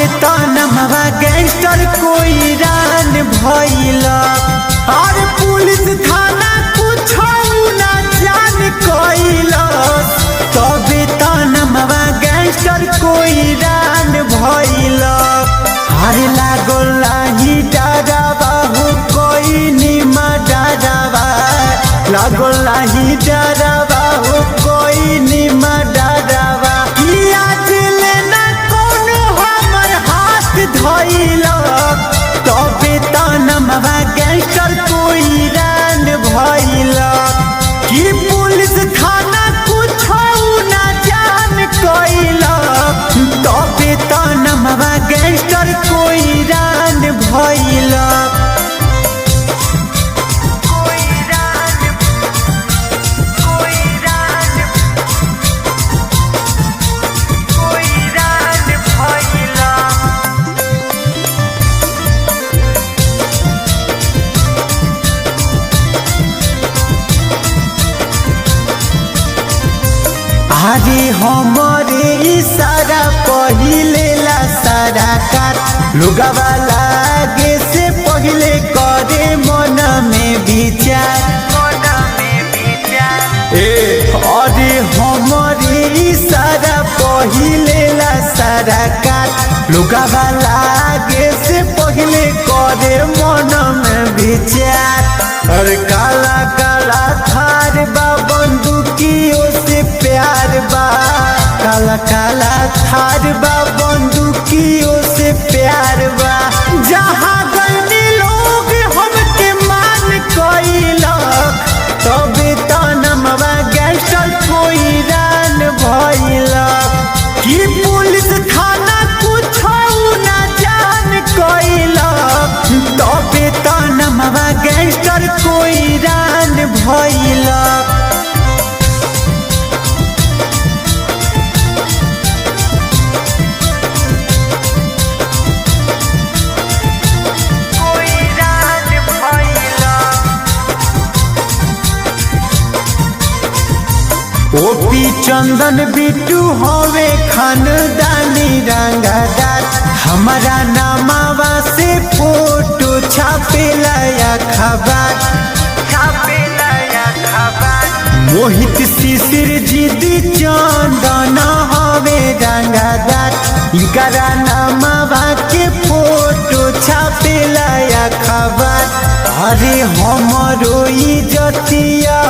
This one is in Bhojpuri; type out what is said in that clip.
बेतनमवा गैंगस्टर कोई रान भइल। अरे पुलिस थाना कुछ ना जान कइल। तो बेतनमवा गैंगस्टर कोई रान भइल। अरे लागल नाही डरावा हो कोई निमा डरावा, लागल नाही डरावा हो कोई निमा डरावा। धइल तो बेतनमवा गैंगस्टर कोई रान भइल। कि पुलिस थाना कुछ ना जान कइल। तो बेतनमवा गैंगस्टर कोई रान भइल। अरे हमरे इशारा पहिले ला सारा काट, लुगावा लागे से पहिले करे मन में विचार। अरे हमरे इशारा पहिले ला सारा काट, लुगावा लागे से पहिले करे मन में विचार। अरे काला काला थार बा बंदूकियों से प्यार बा, काला काला थार बा बंदूकियों से प्यार बा। जहाँ गए लोग हमके मान कइलक, तो बेतनमवा गैंगस्टर कोई रान भइल। कि पुलिस थाना कुछ ना जान कइलक, तो बेतनमवा गैंगस्टर कोई रान भइल। ओपी चंदन बिट्टू होवे खानदानी रंगदार। हमारा नामावा से फोटो छापेला या खबर, मोहित शिशिर जीदी चंदन होवे रंगदार। इनकरा नामावा के फोटो छापेला या खबर। अरे हमरो इज्जतिया